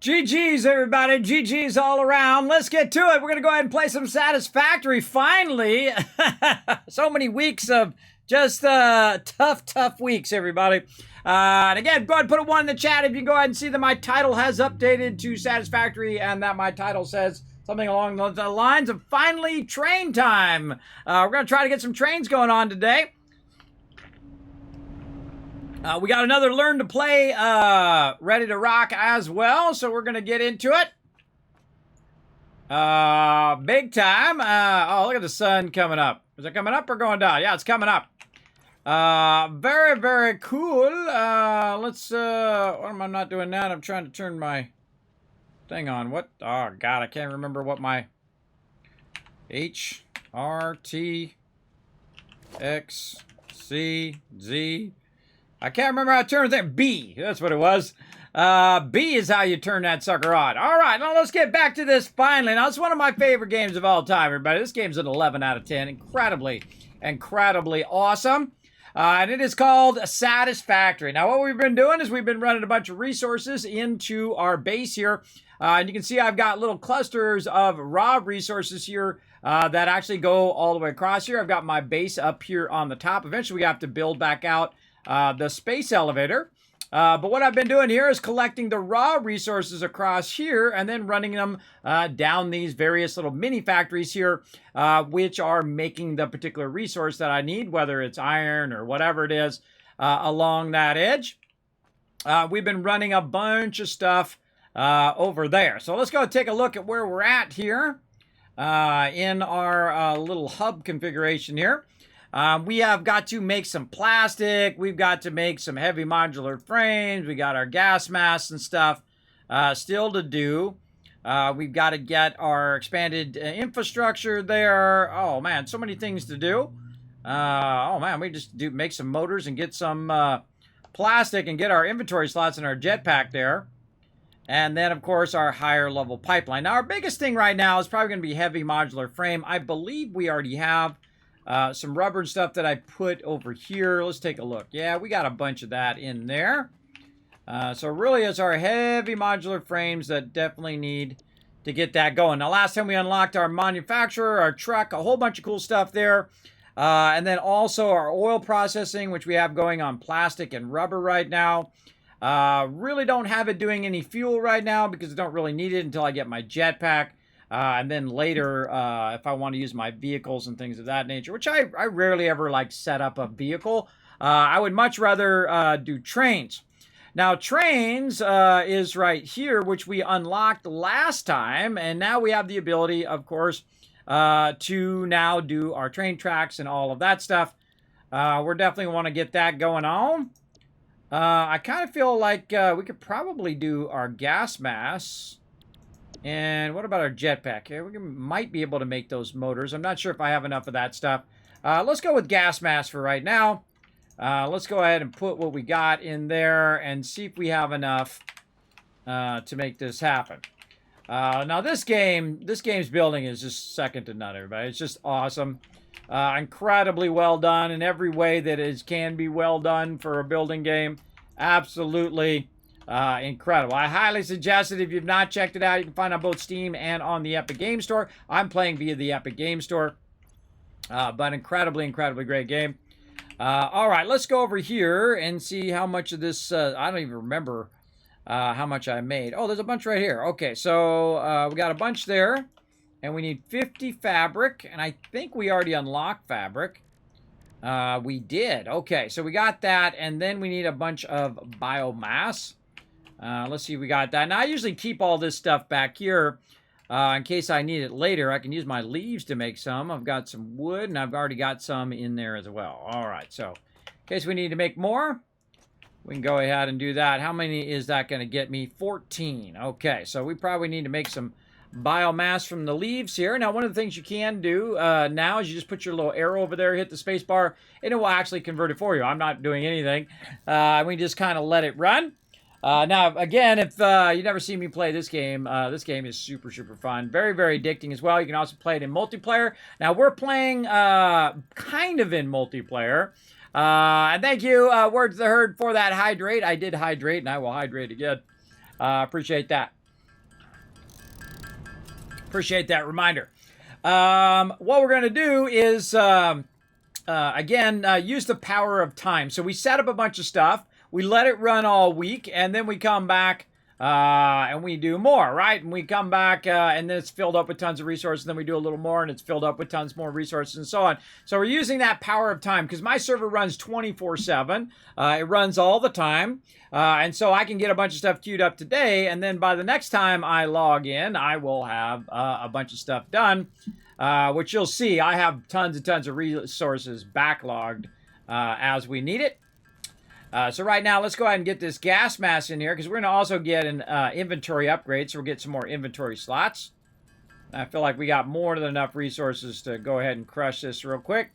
GG's, everybody. GG's all around. Let's get to it. We're going to go ahead and play some Satisfactory. Finally, so many weeks of just tough weeks, everybody. And again, go ahead and put a 1 in the chat if you can go ahead and see that my title has updated to Satisfactory and that my title says something along the lines of finally train time. We're going to try to get some trains going on today. We got another Learn to Play ready to rock as well, so we're going to get into it. Big time. Oh, look at the sun coming up. Is it coming up or going down? Yeah, it's coming up. Very, very cool. Let's, what am I not doing now? I'm trying to turn my thing on. What? Oh, God, I can't remember what my H, R, T, X, C, Z... I can't remember how to turn it. B. That's what it was. B is how you turn that sucker on. All right, now let's get back to this finally. Now, it's one of my favorite games of all time, everybody. This game's an 11 out of 10. Incredibly awesome. And it is called Satisfactory. Now, what we've been doing is we've been running a bunch of resources into our base here. And you can see I've got little clusters of raw resources here that actually go all the way across here. I've got my base up here on the top. Eventually, we have to build back out the space elevator. But what I've been doing here is collecting the raw resources across here and then running them down these various little mini factories here, which are making the particular resource that I need, whether it's iron or whatever it is, along that edge. We've been running a bunch of stuff over there. So let's go take a look at where we're at here in our little hub configuration here. We have got to make some plastic. We've got to make some heavy modular frames. We got our gas masks and stuff still to do. We've got to get our expanded infrastructure there. Oh, man, so many things to do. Oh, man, we just make some motors and get some plastic and get our inventory slots in our jetpack there. And then, of course, our higher level pipeline. Now, our biggest thing right now is probably going to be heavy modular frame. I believe we already have some rubber and stuff that I put over here. Let's take a look. Yeah, we got a bunch of that in there. So really it's our heavy modular frames that definitely need to get that going. Now, last time we unlocked our manufacturer, our truck, a whole bunch of cool stuff there. And then also our oil processing, which we have going on plastic and rubber right now. Really don't have it doing any fuel right now because I don't really need it until I get my jetpack. And then later, if I want to use my vehicles and things of that nature, which I rarely ever like set up a vehicle, I would much rather do trains. Now, trains is right here, which we unlocked last time. And now we have the ability, of course, to now do our train tracks and all of that stuff. We're definitely want to get that going on. I kind of feel like we could probably do our gas masks. And what about our jetpack? Yeah, we might be able to make those motors. I'm not sure if I have enough of that stuff. Let's go with gas mask for right now. Let's go ahead and put what we got in there and see if we have enough to make this happen. Now, this game's building is just second to none, everybody. It's just awesome. Incredibly well done in every way that it can be well done for a building game. Absolutely incredible. I highly suggest it. If you've not checked it out, you can find it on both Steam and on the Epic Game Store. I'm playing via the Epic Game Store. But incredibly great game. All right, let's go over here and see how much of this, I don't even remember how much I made. Oh, there's a bunch right here. Okay, so we got a bunch there. And we need 50 fabric. And I think we already unlocked fabric. We did. Okay, so we got that. And then we need a bunch of biomass. Let's see if we got that. Now, I usually keep all this stuff back here in case I need it later. I can use my leaves to make some. I've got some wood, and I've already got some in there as well. All right, so in case we need to make more, we can go ahead and do that. How many is that going to get me? 14. Okay, so we probably need to make some biomass from the leaves here. Now, one of the things you can do now is you just put your little arrow over there, hit the space bar, and it will actually convert it for you. I'm not doing anything. We just kind of let it run. Now, again, if you never seen me play this game is super fun. Very addicting as well. You can also play it in multiplayer. Now, we're playing kind of in multiplayer. And thank you, Words of the Herd, for that hydrate. I did hydrate, and I will hydrate again. Appreciate that. Appreciate that reminder. What we're going to do is, again, use the power of time. So we set up a bunch of stuff. We let it run all week, and then we come back and we do more, right? And we come back and then it's filled up with tons of resources. Then we do a little more and it's filled up with tons more resources and so on. So we're using that power of time because my server runs 24/7. It runs all the time. And so I can get a bunch of stuff queued up today. And then by the next time I log in, I will have a bunch of stuff done, which you'll see. I have tons and tons of resources backlogged as we need it. So right now, let's go ahead and get this gas mask in here because we're going to also get an inventory upgrade. So we'll get some more inventory slots. I feel like we got more than enough resources to go ahead and crush this real quick.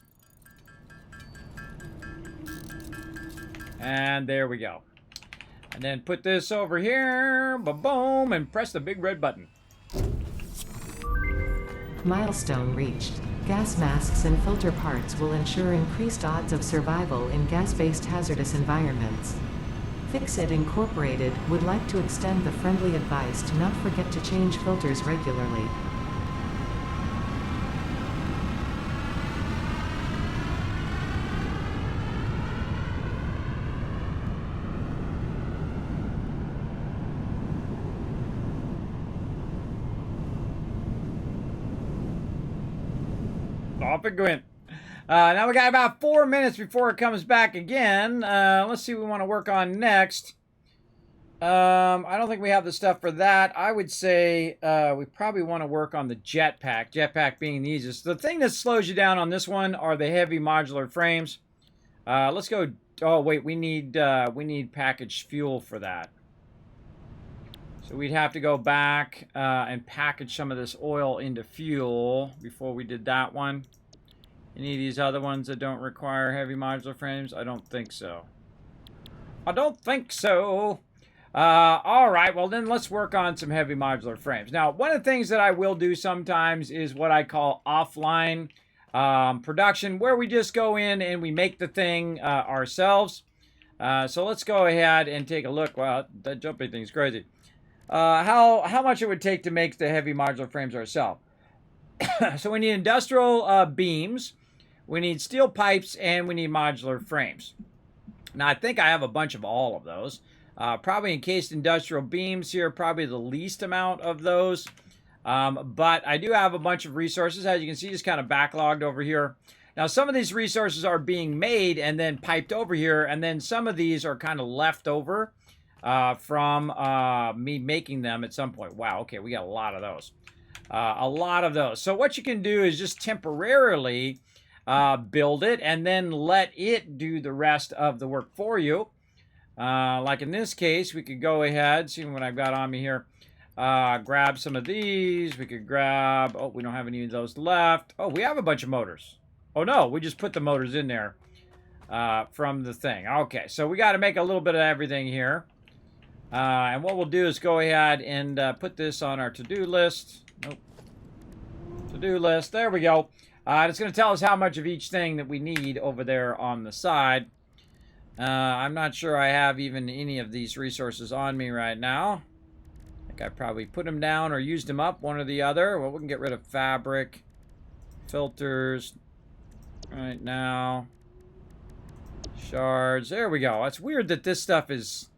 And there we go. And then put this over here, ba-boom, and press the big red button. Milestone reached. Gas masks and filter parts will ensure increased odds of survival in gas-based hazardous environments. Fixit Incorporated would like to extend the friendly advice to not forget to change filters regularly. Off it went. Now we got about 4 minutes before it comes back again. Let's see what we want to work on next. I don't think we have the stuff for that. I would say we probably want to work on the jetpack. Jetpack being the easiest. The thing that slows you down on this one are the heavy modular frames. Let's go. Oh wait, we need packaged fuel for that. So we'd have to go back and package some of this oil into fuel before we did that one. Any of these other ones that don't require heavy modular frames? I don't think so. I don't think so. All right, well then let's work on some heavy modular frames. Now, one of the things that I will do sometimes is what I call offline production, where we just go in and we make the thing ourselves. So let's go ahead and take a look. Wow, that jumping thing's crazy. How much it would take to make the heavy modular frames ourselves. So we need industrial beams, we need steel pipes, and we need modular frames. Now I think I have a bunch of all of those. Probably encased industrial beams here, probably the least amount of those. But I do have a bunch of resources, as you can see, just kind of backlogged over here. Now some of these resources are being made and then piped over here, and then some of these are kind of left over from me making them at some point. Wow, okay, we got a lot of those. A lot of those. So what you can do is just temporarily build it and then let it do the rest of the work for you. Like in this case, we could go ahead, see what I've got on me here. Grab some of these. We could grab, oh, we don't have any of those left. Oh, we have a bunch of motors. Oh no, we just put the motors in there from the thing. Okay, so we got to make a little bit of everything here. And what we'll do is go ahead and put this on our to-do list. Nope. To-do list. There we go. It's going to tell us how much of each thing that we need over there on the side. I'm not sure I have even any of these resources on me right now. I think I probably put them down or used them up, one or the other. Well, we can get rid of fabric, filters right now. Shards. There we go. It's weird that this stuff is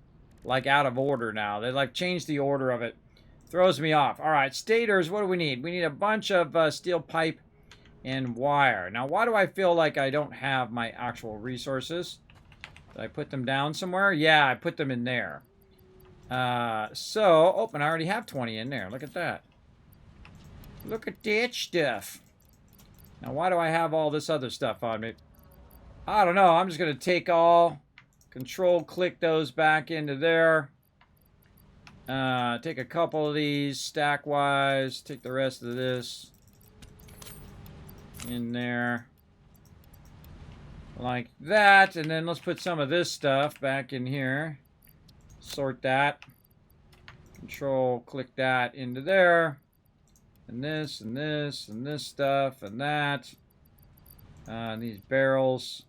like out of order now. They like changed the order of it. Throws me off. All right, stators, what do we need? We need a bunch of steel pipe and wire. Now, why do I feel like I don't have my actual resources? Did I put them down somewhere? Yeah, I put them in there. Oh, and I already have 20 in there. Look at that. Look at that stuff. Now, why do I have all this other stuff on me? I don't know. I'm just going to take all, control-click those back into there. Take a couple of these stack-wise. Take the rest of this in there. Like that. And then let's put some of this stuff back in here. Sort that. Control-click that into there. And this, and this, and this stuff, and that. And these barrels.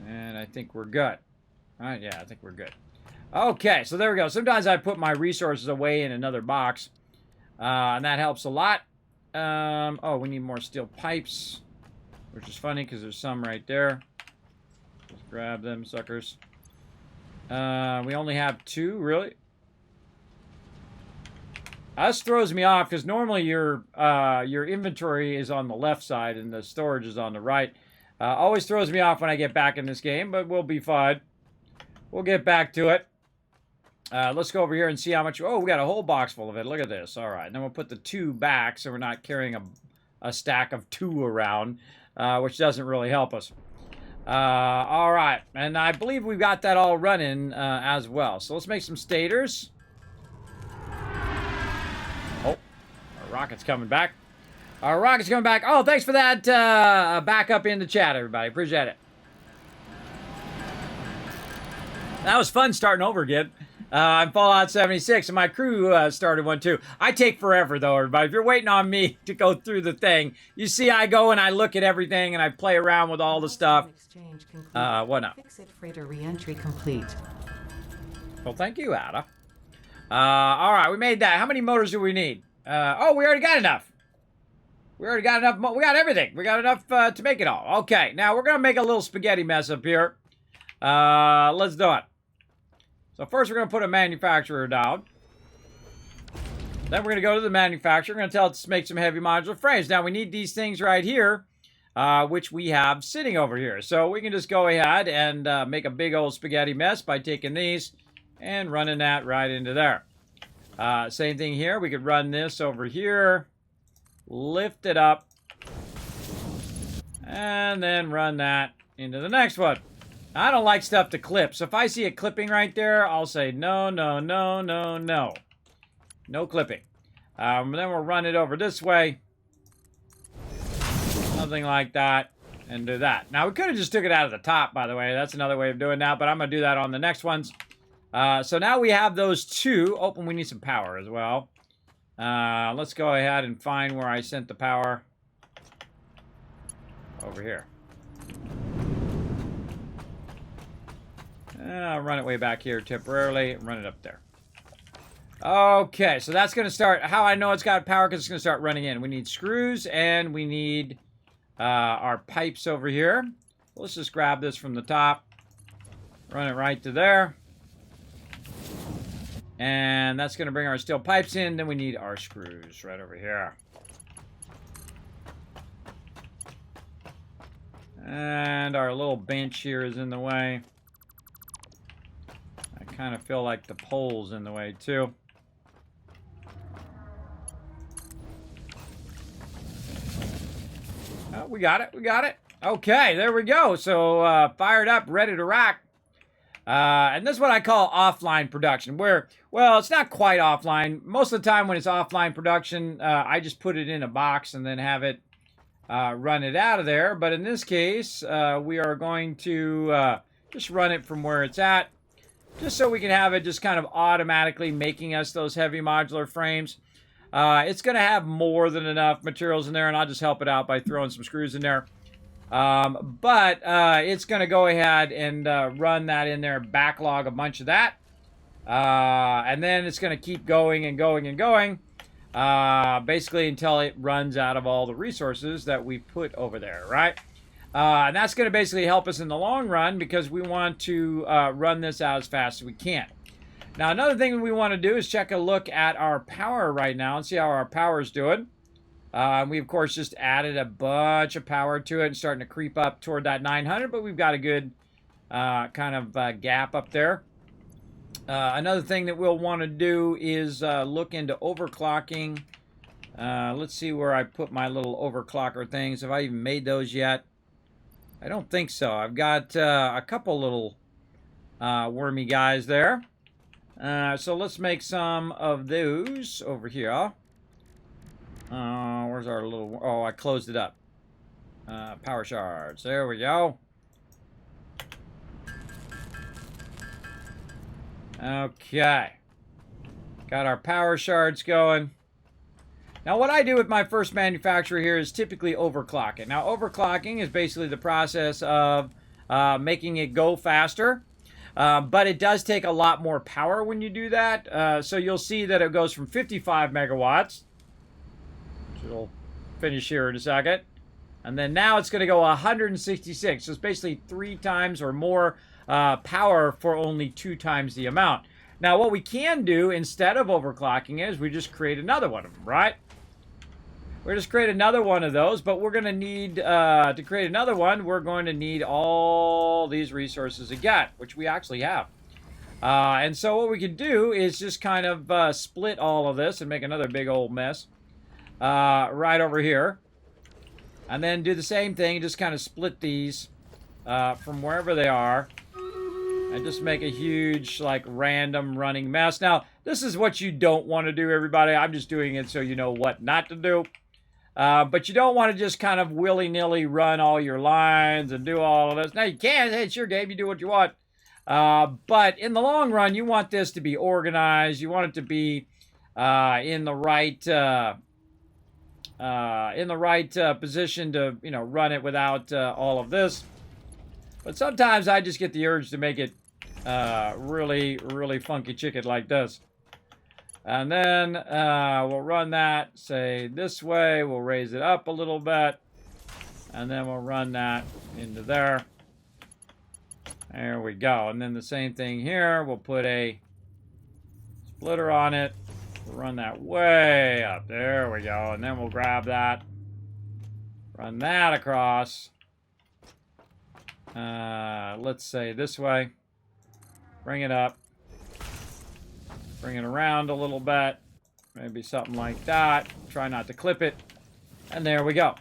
And I think we're good. All right, yeah, I think we're good. Okay, so there we go. Sometimes I put my resources away in another box. And that helps a lot. Oh, we need more steel pipes. Which is funny because there's some right there. Just grab them suckers. We only have 2, really? This throws me off because normally your inventory is on the left side and the storage is on the right. Always throws me off when I get back in this game, but we'll be fine. We'll get back to it. Let's go over here and see how much... Oh, we got a whole box full of it. Look at this. All right. Then we'll put the 2 back so we're not carrying a stack of 2 around, which doesn't really help us. All right. And I believe we've got that all running as well. So let's make some stators. Oh, our rocket's coming back. Our rocket's coming back. Oh, thanks for that backup in the chat, everybody. Appreciate it. That was fun starting over again. I'm Fallout 76, and my crew started one too. I take forever, though, everybody. If you're waiting on me to go through the thing, you see I go and I look at everything, and I play around with all the stuff. What now? Fix-it freighter re-entry complete. Well, thank you, Ada. All right, we made that. How many motors do we need? Oh, we already got enough. We already got enough. We got everything. We got enough to make it all. Okay, now we're going to make a little spaghetti mess up here. Let's do it. So first we're going to put a manufacturer down. Then we're going to go to the manufacturer. We're going to tell it to make some heavy modular frames. Now we need these things right here, which we have sitting over here. So we can just go ahead and make a big old spaghetti mess by taking these and running that right into there. Same thing here. We could run this over here, lift it up, and then run that into the next one. I don't like stuff to clip, so if I see it clipping right there, I'll say no, no, no, no, no. No clipping. Then we'll run it over this way. Something like that, and do that. Now, we could have just took it out of the top, by the way. That's another way of doing that, but I'm going to do that on the next ones. So now we have those 2. Oh, and we need some power as well. Let's go ahead and find where I sent the power. Over here. I'll run it way back here temporarily and run it up there. Okay, so that's going to start... How I know it's got power, because it's going to start running in. We need screws, and we need our pipes over here. Let's just grab this from the top. Run it right to there. And that's going to bring our steel pipes in. Then we need our screws right over here. And our little bench here is in the way. I kind of feel like the pole's in the way too. Oh, we got it. We got it. Okay, there we go. So fired up, ready to rock. And this is what I call offline production, where, well, it's not quite offline. Most of the time when it's offline production, I just put it in a box and then have it run it out of there. But in this case, we are going to just run it from where it's at, just so we can have it just kind of automatically making us those heavy modular frames. It's going to have more than enough materials in there, and I'll just help it out by throwing some screws in there. But it's going to go ahead and run that in there, backlog a bunch of that. And then it's going to keep going and going and going, basically until it runs out of all the resources that we put over there, right? And that's going to basically help us in the long run, because we want to run this out as fast as we can. Now, another thing we want to do is check a look at our power right now and see how our power is doing. We, of course, just added a bunch of power to it and starting to creep up toward that 900, but we've got a good kind of gap up there. Another thing that we'll want to do is look into overclocking. Let's see where I put my little overclocker things. Have I even made those yet? I don't think so. I've got a couple little wormy guys there. So let's make some of those over here. Where's our little... Oh, I closed it up. Power shards. There we go. Okay. Got our power shards going. Now, what I do with my first manufacturer here is typically overclock it. Now, overclocking is basically the process of making it go faster. But it does take a lot more power when you do that. So you'll see that it goes from 55 megawatts, which will finish here in a second. And then now it's going to go 166. So it's basically 3 times or more power for only 2 times the amount. Now, what we can do instead of overclocking is we just create another one of them, right? We're just create another one of those, but we're going to need, to create another one, we're going to need all these resources again, which we actually have. And so what we can do is just kind of split all of this and make another big old mess right over here. And then do the same thing, just kind of split these from wherever they are. And just make a huge, like, random running mess. Now, this is what you don't want to do, everybody. I'm just doing it so you know what not to do. But you don't want to just kind of willy-nilly run all your lines and do all of this. Now, you can. Hey, it's your game. You do what you want. But in the long run, you want this to be organized. You want it to be in the right position to, you know, run it without all of this. But sometimes I just get the urge to make it really, really funky chicken like this. And then we'll run that, say, this way. We'll raise it up a little bit. And then we'll run that into there. There we go. And then the same thing here. We'll put a splitter on it. We'll run that way up. There we go. And then we'll grab that. Run that across. Let's say this way. Bring it up. Bring it around a little bit. Maybe something like that. Try not to clip it. And there we go.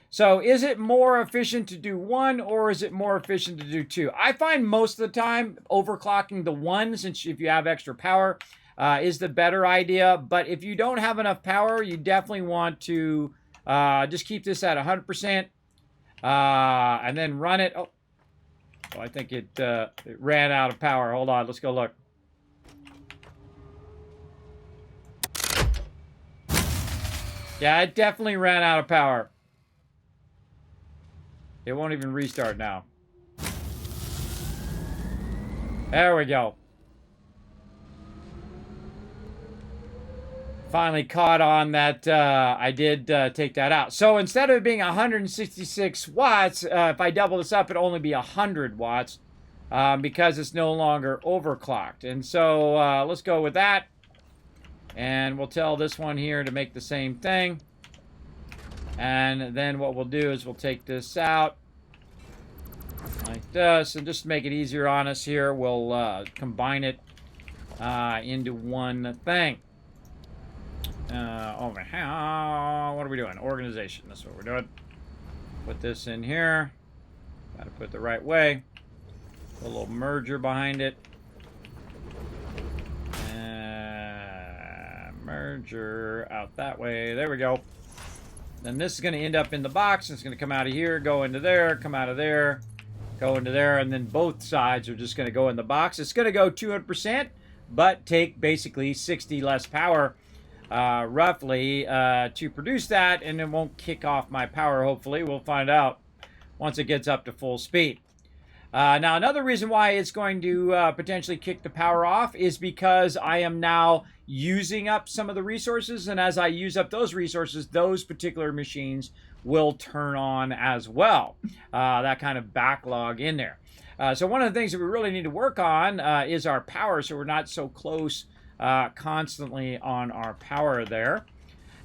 So is it more efficient to do 1 or is it more efficient to do 2? I find most of the time overclocking the 1, since if you have extra power, is the better idea. But if you don't have enough power, you definitely want to just keep this at 100%. And then run it. Oh, I think it ran out of power. Hold on. Let's go look. Yeah, it definitely ran out of power. It won't even restart now. There we go. Finally caught on that I did take that out. So instead of it being 166 watts, if I double this up, it'll only be 100 watts because it's no longer overclocked. And so let's go with that. And we'll tell this one here to make the same thing. And then what we'll do is we'll take this out like this. And just to make it easier on us here, we'll combine it into one thing. Over here. What are we doing? Organization. That's what we're doing. Put this in here. Got to put it the right way. Put a little merger behind it. Merger out that way. There we go. Then this is going to end up in the box. It's going to come out of here, go into there, come out of there, go into there, and then both sides are just going to go in the box. It's going to go 200%, but take basically 60 less power, roughly, to produce that, and it won't kick off my power, hopefully. We'll find out once it gets up to full speed. Now, another reason why it's going to potentially kick the power off is because I am now using up some of the resources, and as I use up those resources, those particular machines will turn on as well. That kind of backlog in there. So one of the things that we really need to work on is our power, so we're not so close constantly on our power there.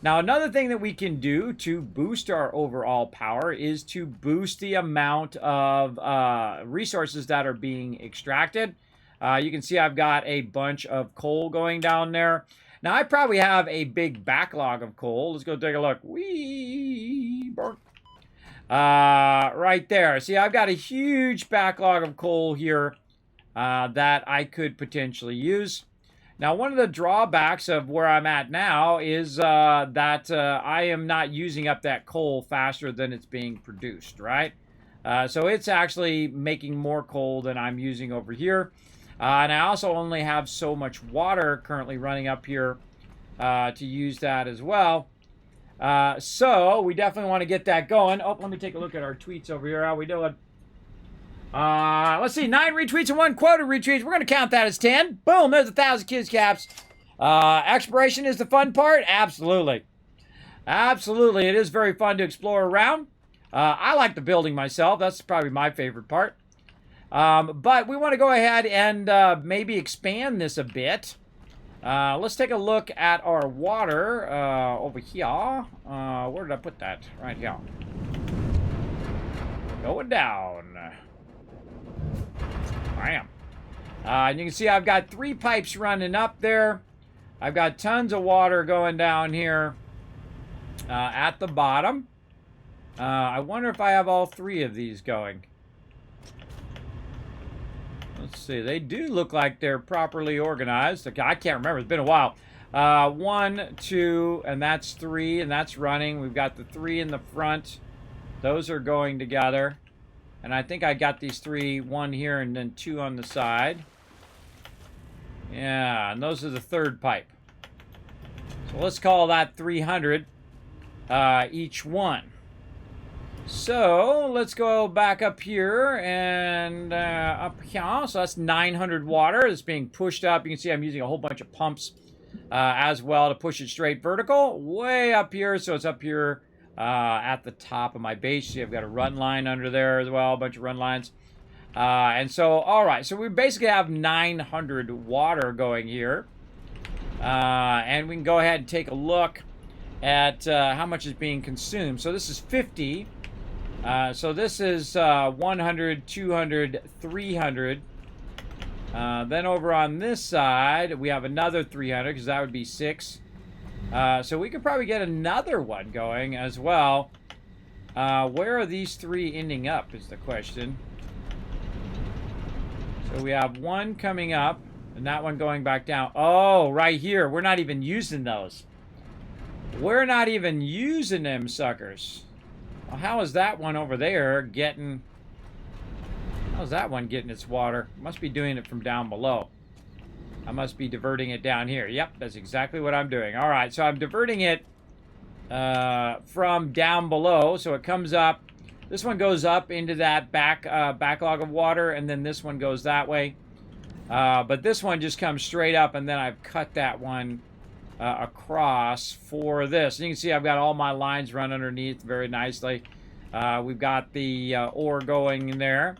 Now, another thing that we can do to boost our overall power is to boost the amount of resources that are being extracted. You can see I've got a bunch of coal going down there. Now, I probably have a big backlog of coal. Let's go take a look. Whee! Burn. Right there. See, I've got a huge backlog of coal here that I could potentially use. Now, one of the drawbacks of where I'm at now is that I am not using up that coal faster than it's being produced, right? So it's actually making more coal than I'm using over here. And I also only have so much water currently running up here to use that as well. So we definitely want to get that going. Oh, let me take a look at our tweets over here. How we doing? Let's see, 9 retweets and 1 quota retweets. We're going to count that as 10. Boom, there's 1,000 kids caps. Exploration is the fun part? Absolutely. Absolutely, it is very fun to explore around. I like the building myself. That's probably my favorite part. But we want to go ahead and maybe expand this a bit. Let's take a look at our water over here. Where did I put that? Right here. Going down. Bam. And you can see I've got 3 pipes running up there. I've got tons of water going down here at the bottom. I wonder if I have all 3 of these going. Let's see. They do look like they're properly organized. Okay, I can't remember. It's been a while. 1, 2, and that's 3, and that's running. We've got the 3 in the front. Those are going together. And I think I got these 3, 1 here and then 2 on the side. Yeah, and those are the 3rd pipe. So let's call that 300 each one. So let's go back up here and up here. So that's 900 water. It's being pushed up. You can see I'm using a whole bunch of pumps as well to push it straight vertical. Way up here. So it's up here at the top of my base. See, I've got a run line under there as well. A bunch of run lines. And so, all right. So we basically have 900 water going here. And we can go ahead and take a look at how much is being consumed. So this is 50. So this is 100, 200, 300. Then over on this side, we have another 300, because that would be 6. So we could probably get another one going as well. Where are these 3 ending up is the question. So we have 1 coming up, and that one going back down. Oh, right here. We're not even using those. We're not even using them suckers. Well, how is that one over there getting... How's that one getting its water? Must be doing it from down below. I must be diverting it down here. Yep, that's exactly what I'm doing. All right, so I'm diverting it from down below. So it comes up. This one goes up into that backlog of water, and then this one goes that way. But this one just comes straight up, and then I've cut that one across for this. And you can see I've got all my lines run underneath very nicely. We've got the ore going in there.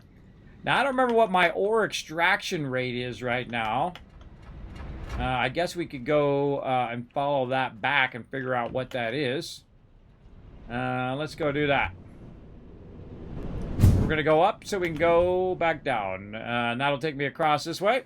Now, I don't remember what my ore extraction rate is right now. I guess we could go and follow that back and figure out what that is. Let's go do that. We're going to go up so we can go back down. And that'll take me across this way.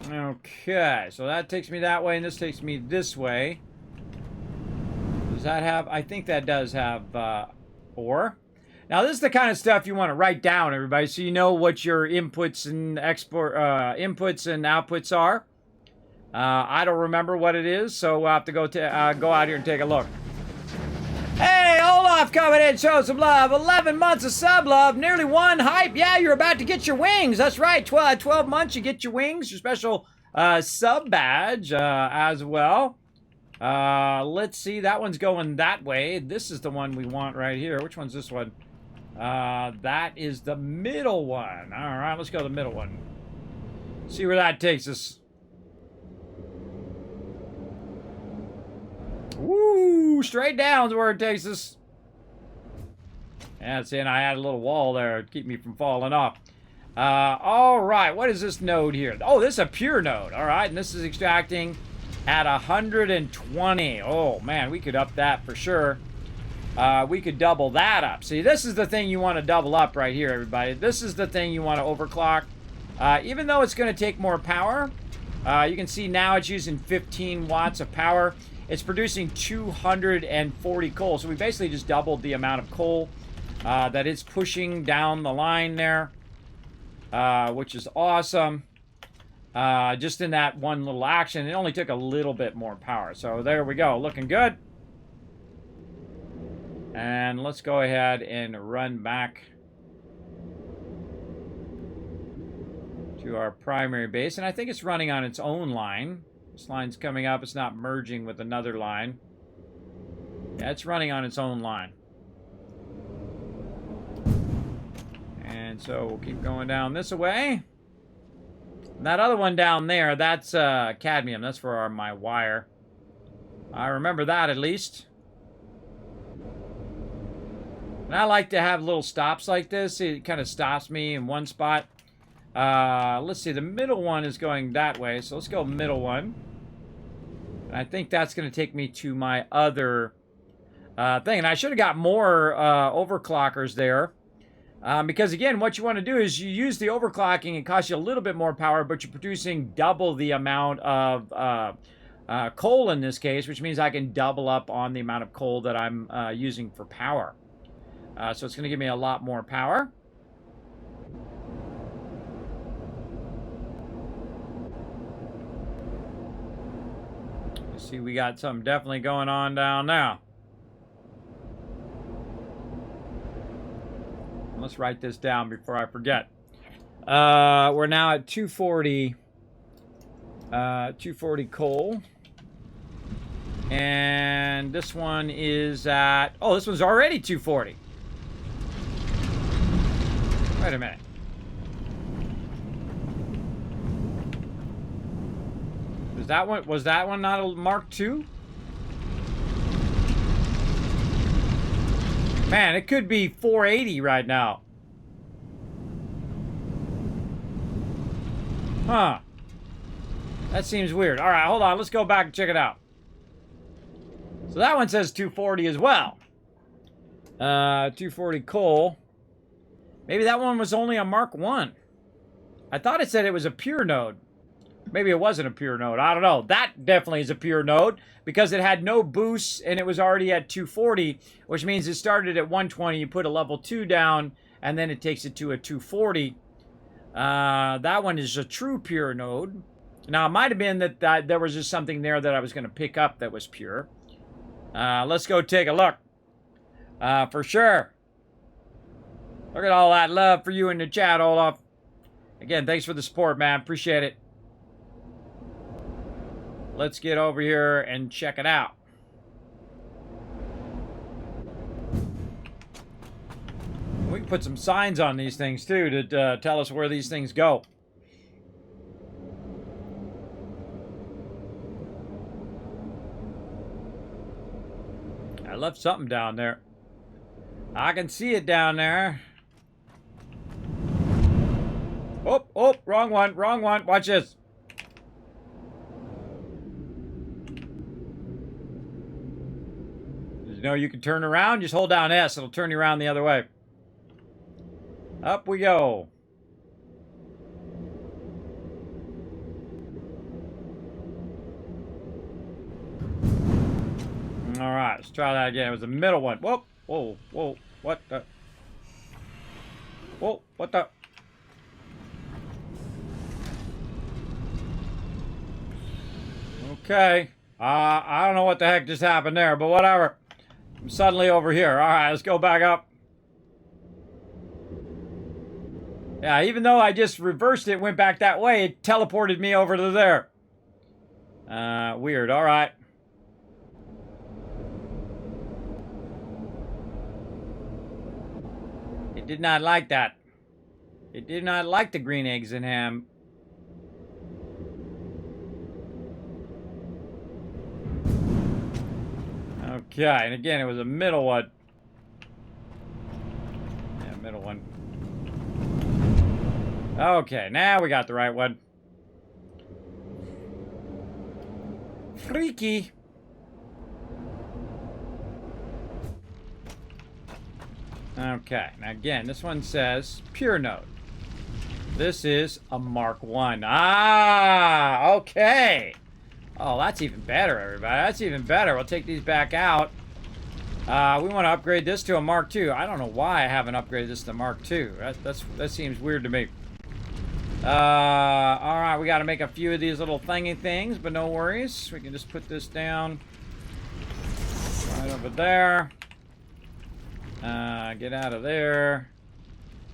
Okay, so that takes me that way, and this takes me this way. Does that have... I think that does have ore. Now, this is the kind of stuff you want to write down, everybody, so you know what your inputs and inputs and outputs are. I don't remember what it is, so we'll have to go out here and take a look. Hey, Olaf coming in, show some love. 11 months of sub love, nearly 1 hype. Yeah, you're about to get your wings. That's right, 12 months, you get your wings, your special sub badge as well. Let's see, that one's going that way. This is the one we want right here. Which one's this one? That is the middle one. All right, let's go to the middle one. See where that takes us. Woo! Straight down is where it takes us. That's it. I had a little wall there to keep me from falling off. All right. What is this node here? Oh, this is a pure node. All right. And this is extracting at 120. Oh, man. We could up that for sure. We could double that up. See, this is the thing you want to double up right here, everybody. This is the thing you want to overclock. Even though it's going to take more power, you can see now it's using 15 watts of power. It's producing 240 coal. So we basically just doubled the amount of coal that it's pushing down the line there, which is awesome. Just in that one little action, it only took a little bit more power. So there we go, looking good. And let's go ahead and run back to our primary base. And I think it's running on its own line. This line's coming up. It's not merging with another line. Yeah, it's running on its own line. And so we'll keep going down this way. And that other one down there, that's cadmium. That's for my wire. I remember that at least. And I like to have little stops like this. It kind of stops me in one spot. Let's see. The middle one is going that way. So let's go middle one. And I think that's going to take me to my other thing. And I should have got more overclockers there. Because, again, what you want to do is you use the overclocking. It costs you a little bit more power, but you're producing double the amount of coal in this case, which means I can double up on the amount of coal that I'm using for power. So it's going to give me a lot more power. You see, we got something definitely going on down now. Let's write this down before I forget. We're now at 240. 240 coal. And this one is at... Oh, this one's already 240. Wait a minute. Was that one not a Mark II? Man, it could be 480 right now. Huh. That seems weird. All right, hold on. Let's go back and check it out. So that one says 240 as well. 240 coal. Maybe that one was only a Mark I. I thought it said it was a pure node. Maybe it wasn't a pure node. I don't know. That definitely is a pure node because it had no boosts and it was already at 240, which means it started at 120. You put a level 2 down and then it takes it to a 240. That one is a true pure node. Now, it might have been that there was just something there that I was going to pick up that was pure. Let's go take a look. For sure. Look at all that love for you in the chat, Olaf. Again, thanks for the support, man. Appreciate it. Let's get over here and check it out. We can put some signs on these things, too, to tell us where these things go. I left something down there. I can see it down there. Oh, wrong one, wrong one. Watch this. You know, you can turn around. Just hold down S. It'll turn you around the other way. Up we go. All right, let's try that again. It was the middle one. Whoa, whoa, whoa. What the? Whoa, what the? Okay. I don't know what the heck just happened there, but whatever. I'm suddenly over here. All right, let's go back up. Yeah, even though I just reversed it, went back that way, it teleported me over to there. Weird. All right. It did not like that. It did not like the green eggs and ham. Okay, and again, it was a middle one. Yeah, middle one. Okay, now we got the right one. Freaky. Okay, now again, this one says pure node. This is a Mark I. Ah, okay. Oh, that's even better, everybody. That's even better. We'll take these back out. We want to upgrade this to a Mark II. I don't know why I haven't upgraded this to Mark II. That seems weird to me. All right, we got to make a few of these little thingy things, but no worries. We can just put this down right over there. Get out of there.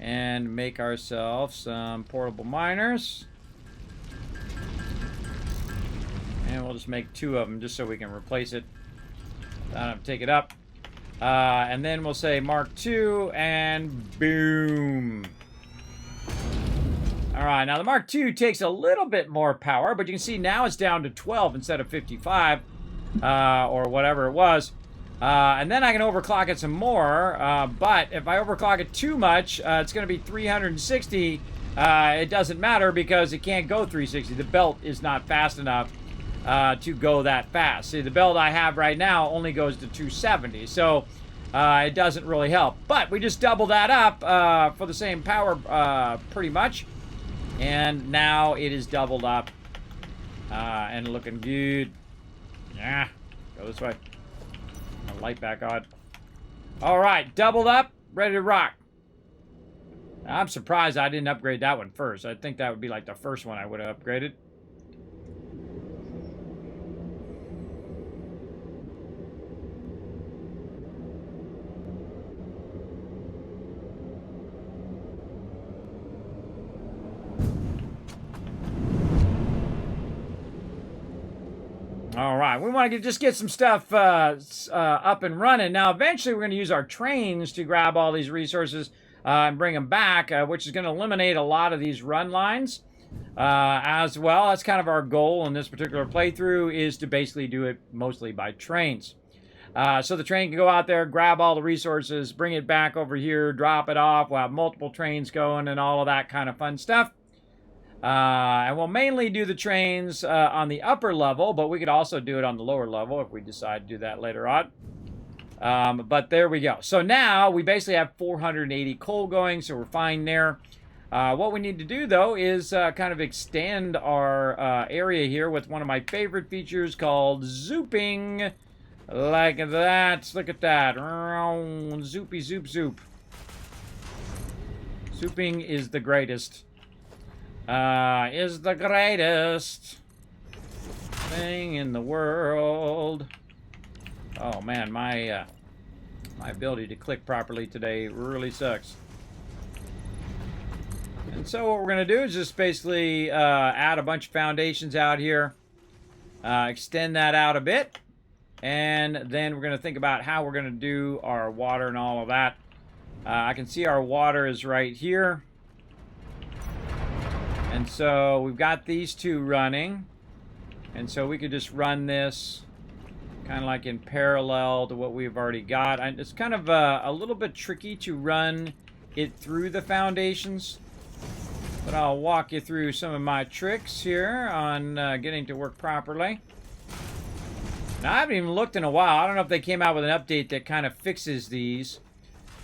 and make ourselves some portable miners. And we'll just make 2 of them just so we can replace it. Take it up. And then we'll say Mark II, and boom. All right, now the Mark II takes a little bit more power, but you can see now it's down to 12 instead of 55, or whatever it was. And then I can overclock it some more, but if I overclock it too much, it's going to be 360. It doesn't matter because it can't go 360. The belt is not fast enough to go that fast. See, the belt I have right now only goes to 270, so it doesn't really help. But we just double that up for the same power, pretty much. And now it is doubled up and looking good. Yeah, go this way. Light back on. All right, doubled up, ready to rock. I'm surprised I didn't upgrade that one first. I think that would be like the first one I would have upgraded. All right, we want to just get some stuff up and running. Now, eventually, we're going to use our trains to grab all these resources and bring them back, which is going to eliminate a lot of these run lines as well. That's kind of our goal in this particular playthrough, is to basically do it mostly by trains. So the train can go out there, grab all the resources, bring it back over here, drop it off. We'll have multiple trains going and all of that kind of fun stuff. And we'll mainly do the trains on the upper level, but we could also do it on the lower level if we decide to do that later on. But there we go. So now we basically have 480 coal going, so we're fine there. What we need to do, though, is kind of extend our area here with one of my favorite features called zooping. Like that. Look at that. Zoopy, zoop, zoop. Zooping is the greatest. Is the greatest thing in the world. Oh man, my ability to click properly today really sucks. And so what we're going to do is just basically add a bunch of foundations out here, extend that out a bit, and then we're going to think about how we're going to do our water and all of that. I can see our water is right here. And so we've got these 2 running. And so we could just run this kind of like in parallel to what we've already got. It's kind of a little bit tricky to run it through the foundations. But I'll walk you through some of my tricks here on getting to work properly. Now, I haven't even looked in a while. I don't know if they came out with an update that kind of fixes these.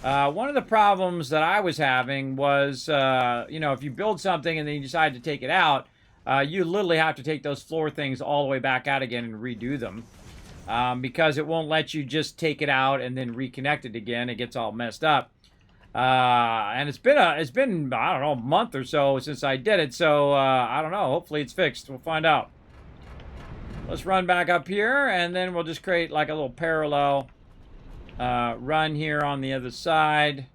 One of the problems that I was having was, you know, if you build something and then you decide to take it out, you literally have to take those floor things all the way back out again and redo them. Because it won't let you just take it out and then reconnect it again. It gets all messed up. And it's been, I don't know, a month or so since I did it. So, I don't know. Hopefully it's fixed. We'll find out. Let's run back up here, and then we'll just create like a little parallel run here on the other side.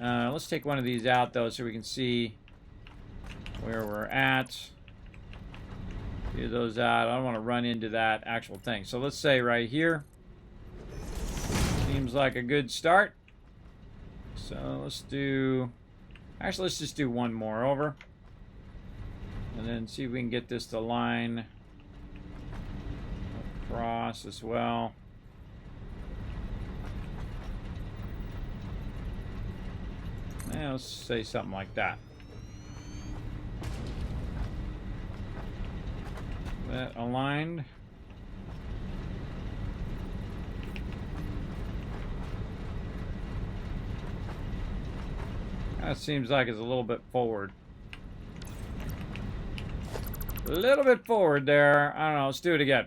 Let's take one of these out, though, so we can see where we're at. Get those out. I don't want to run into that actual thing. So let's say right here. Seems like a good start. So let's do... Actually, let's just do one more over. And then see if we can get this to line across as well. Yeah, let's say something like that. That aligned. That seems like it's a little bit forward. A little bit forward there. I don't know. Let's do it again.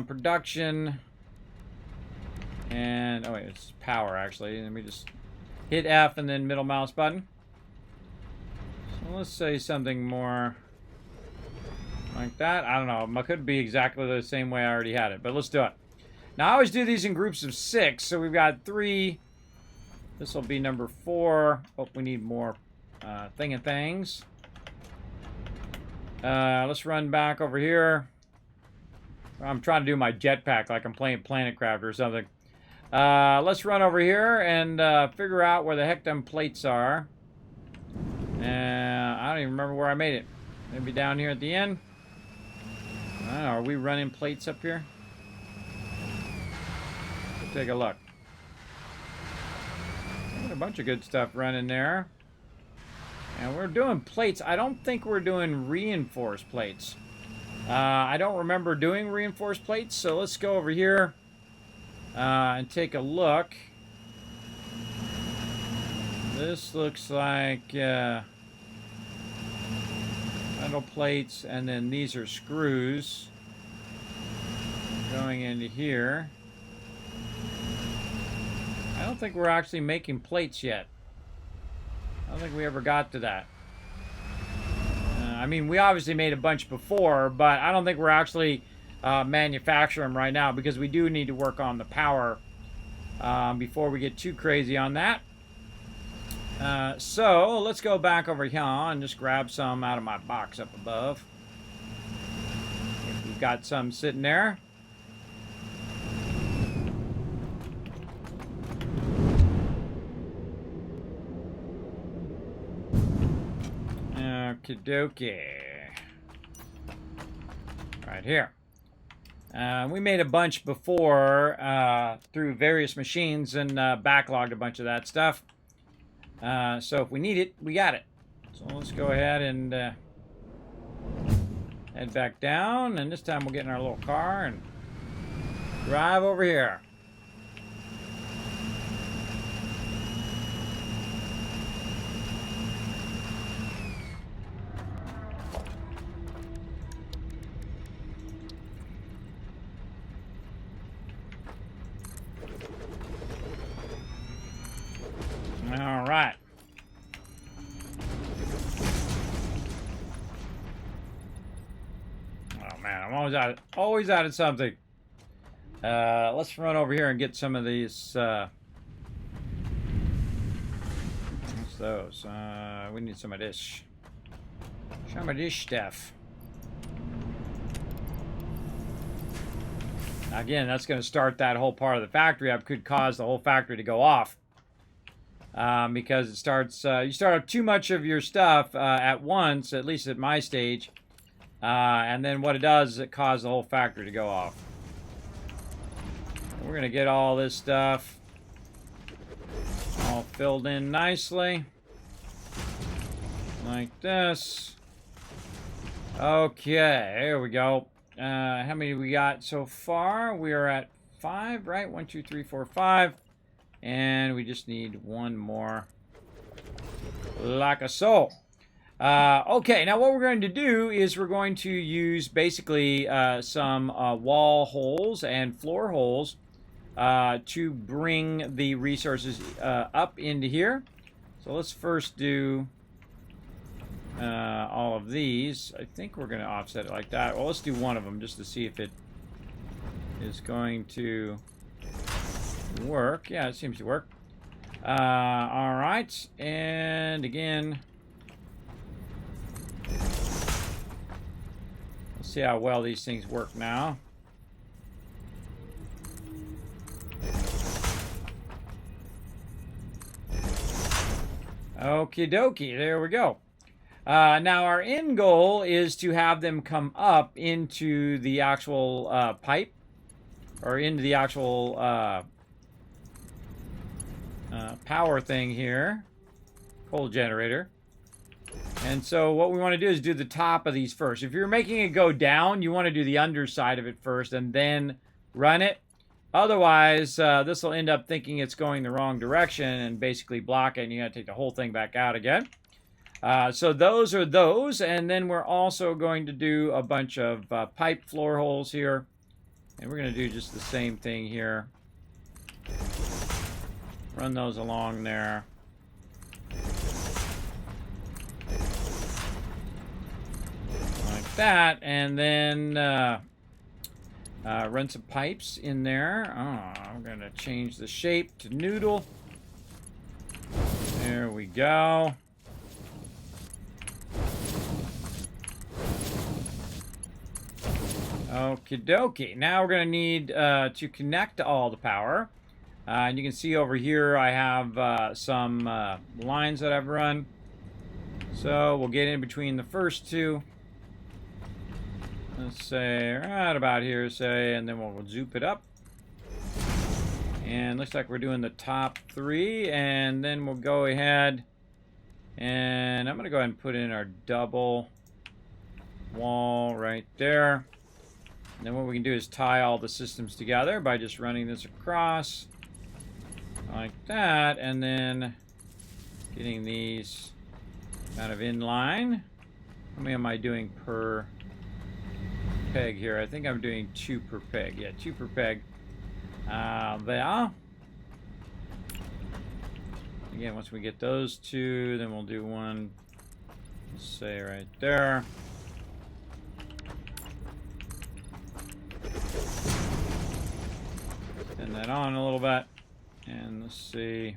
Production. And, oh wait, it's power actually. Let me just hit F and then middle mouse button. So let's say something more like that. I don't know. It could be exactly the same way I already had it, but let's do it. Now I always do these in groups of 6. So we've got 3, This will be number 4. Oh, we need more things. Let's run back over here. I'm trying to do my jetpack like I'm playing Planet Craft or something. Let's run over here and figure out where the heck them plates are. I don't even remember where I made it. Maybe down here at the end. I don't know, are we running plates up here? Let's take a look. Got a bunch of good stuff running there. And we're doing plates. I don't think we're doing reinforced plates. I don't remember doing reinforced plates, so let's go over here and take a look. This looks like metal plates, and then these are screws going into here. I don't think we're actually making plates yet. I don't think we ever got to that. I mean, we obviously made a bunch before, but I don't think we're actually manufacturing them right now because we do need to work on the power before we get too crazy on that. So let's go back over here and just grab some out of my box up above. We've got some sitting there. Okie dokie. Right here. We made a bunch before through various machines and backlogged a bunch of that stuff. So if we need it, we got it. So let's go ahead and head back down. And this time we'll get in our little car and drive over here. All right. Oh man, I'm always out of something. Let's run over here and get some of these. What's those? We need some of this. Some of this stuff. Again, that's going to start that whole part of the factory up. Could cause the whole factory to go off. Because it starts, you start up too much of your stuff at once, at least at my stage, and then what it does is it causes the whole factory to go off. We're going to get all this stuff all filled in nicely, like this. Okay, here we go. How many we got so far? We are at 5, right? 1, 2, 3, 4, 5. And we just need one more, like a so. Okay, now what we're going to do is we're going to use basically some wall holes and floor holes to bring the resources up into here. So let's first do all of these. I think we're going to offset it like that. Well, let's do one of them just to see if it is going to work. Yeah, it seems to work. All right, and again, let's see how well these things work now. Okie dokie, there we go. Now our end goal is to have them come up into the actual pipe, or into the actual power thing here, coal generator. And so what we want to do is do the top of these first. If you're making it go down, you want to do the underside of it first and then run it. Otherwise, this will end up thinking it's going the wrong direction and basically block it, and you got to take the whole thing back out again. So those are those, and then we're also going to do a bunch of pipe floor holes here. And we're going to do just the same thing here. Run those along there. Like that. And then run some pipes in there. Oh, I'm going to change the shape to noodle. There we go. Okie dokie. Now we're going to need to connect all the power. And you can see over here I have some lines that I've run. So we'll get in between the first two. Let's say right about here, say, and then we'll zoop it up. And looks like we're doing the top three. And then we'll go ahead and I'm going to go ahead and put in our double wall right there. And then what we can do is tie all the systems together by just running this across like that, and then getting these kind of in line. How many am I doing per peg here? I think I'm doing 2 per peg. Yeah, 2 per peg. There. Again, once we get those 2, then we'll do one, let's say right there. Turn that on a little bit. And let's see.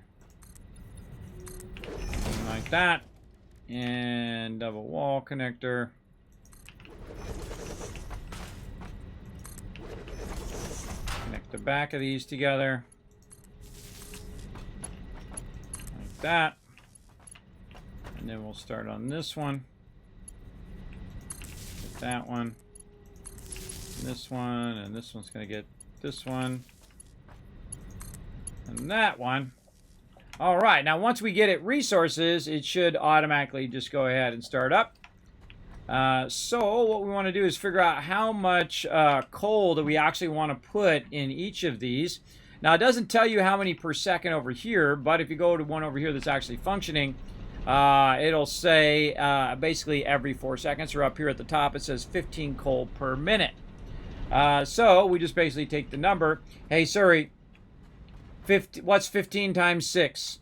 Something like that. And double wall connector. Connect the back of these together. Like that. And then we'll start on this one. Get that one. This one. And this one's going to get this one. And that one. All right, now once we get it resources, it should automatically just go ahead and start up. So what we want to do is figure out how much coal that we actually want to put in each of these. Now it doesn't tell you how many per second over here, but if you go to one over here that's actually functioning, it'll say basically every 4 seconds, or up here at the top it says 15 coal per minute. So we just basically take the number. Hey Siri, what's 15 times 6?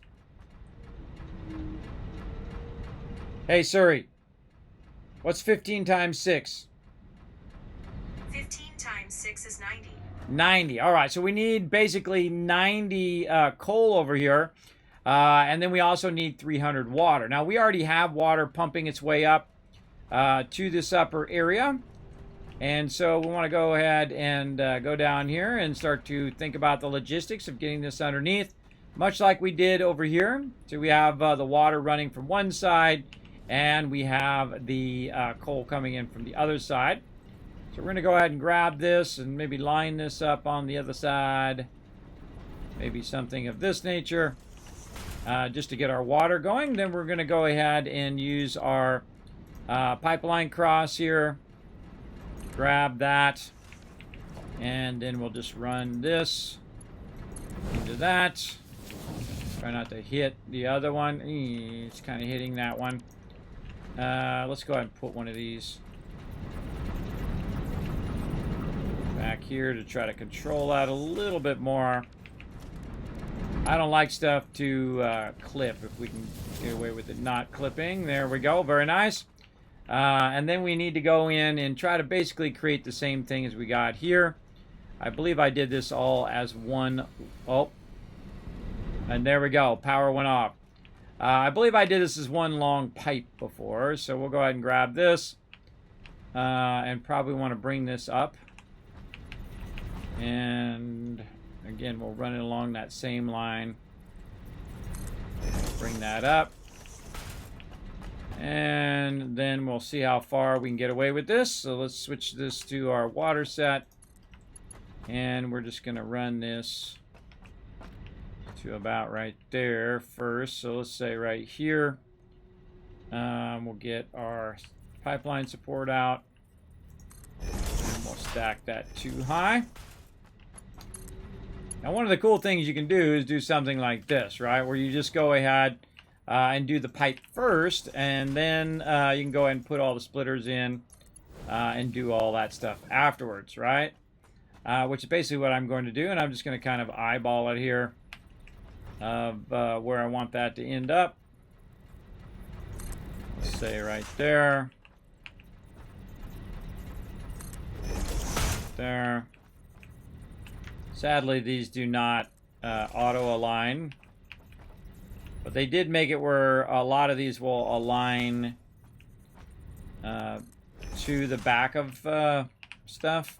Hey Siri, what's 15 times 6? 15 times 6 is 90. 90. All right, so we need basically 90 coal over here. And then we also need 300 water. Now, we already have water pumping its way up to this upper area. And so we want to go ahead and go down here and start to think about the logistics of getting this underneath, much like we did over here. So we have the water running from one side, and we have the coal coming in from the other side. So we're going to go ahead and grab this and maybe line this up on the other side. Maybe something of this nature, just to get our water going. Then we're going to go ahead and use our pipeline cross here. Grab that, and then we'll just run this into that. Try not to hit the other one. It's kind of hitting that one. Let's go ahead and put one of these back here to try to control that a little bit more. I don't like stuff to clip. If we can get away with it not clipping. There we go. Very nice. And then we need to go in and try to basically create the same thing as we got here. I believe I did this all as one. Oh, and there we go. Power went off. I believe I did this as one long pipe before. So we'll go ahead and grab this. And probably want to bring this up. And again, we'll run it along that same line. Bring that up. And then we'll see how far we can get away with this. So let's switch this to our water set. And we're just going to run this to about right there first. So let's say right here. We'll get our pipeline support out. And we'll stack that too high. Now one of the cool things you can do is do something like this, right? Where you just go ahead and do the pipe first, and then you can go ahead and put all the splitters in and do all that stuff afterwards, right? Which is basically what I'm going to do, and I'm just going to kind of eyeball it here of where I want that to end up. Let's say right there. There. Sadly, these do not auto-align. But they did make it where a lot of these will align to the back of stuff.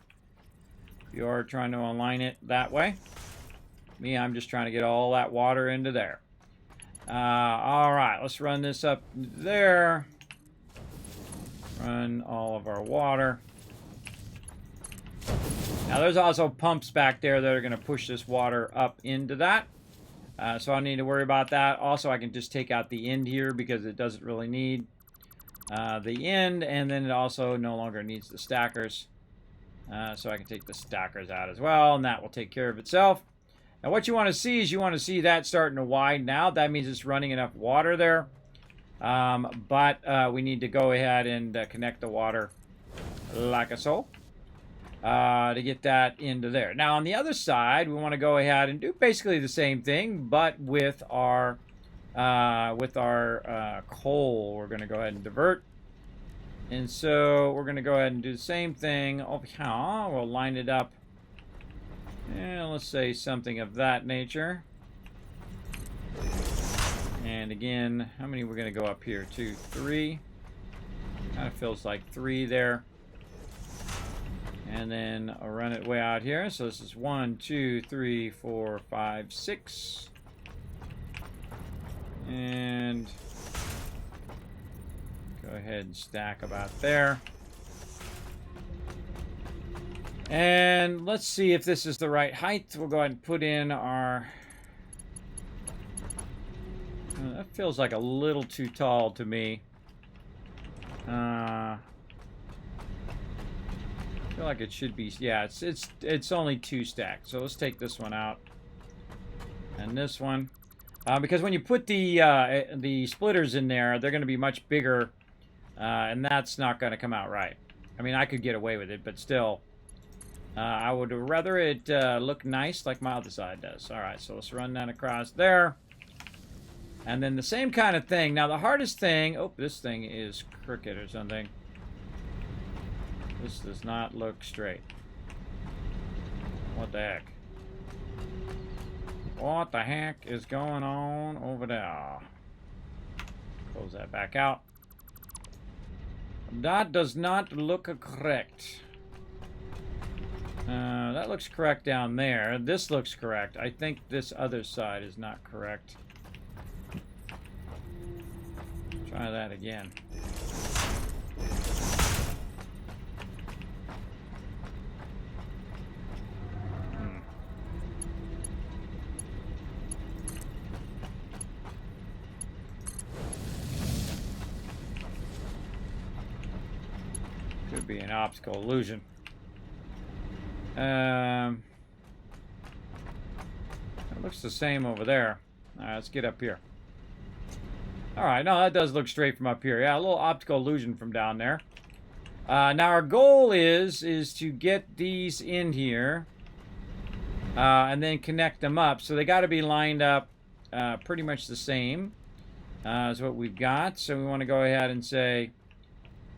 If you are trying to align it that way. Me, I'm just trying to get all that water into there. All right, let's run this up there. Run all of our water. Now, there's also pumps back there that are going to push this water up into that. So I don't need to worry about that. Also, I can just take out the end here because it doesn't really need the end. And then it also no longer needs the stackers. So I can take the stackers out as well, and that will take care of itself. Now, what you want to see is you want to see that starting to widen out. That means it's running enough water there. But we need to go ahead and connect the water like so. To get that into there. Now, on the other side, we want to go ahead and do basically the same thing, but with our coal. We're going to go ahead and divert. And so we're going to go ahead and do the same thing over here. We'll line it up. And let's say something of that nature. And again, how many we're going to go up here? 2, 3. Kind of feels like 3 there. And then I'll run it way out here. So this is 1, 2, 3, 4, 5, 6. And go ahead and stack about there. And let's see if this is the right height. We'll go ahead and put in our... that feels like a little too tall to me. I feel like it should be, yeah, it's only 2 stacked. So let's take this one out. And this one. Because when you put the splitters in there, they're going to be much bigger. And that's not going to come out right. I mean, I could get away with it, but still. I would rather it look nice like my other side does. Alright, so let's run that across there. And then the same kind of thing. Now, the hardest thing... Oh, this thing is crooked or something. This does not look straight. What the heck? What the heck is going on over there? Close that back out. That does not look correct. That looks correct down there. This looks correct. I think this other side is not correct. Try that again. Could be an optical illusion. It looks the same over there. All right, let's get up here. All right, no, that does look straight from up here. Yeah, a little optical illusion from down there. Now our goal is to get these in here and then connect them up. So they got to be lined up pretty much the same as what we've got. So we want to go ahead and say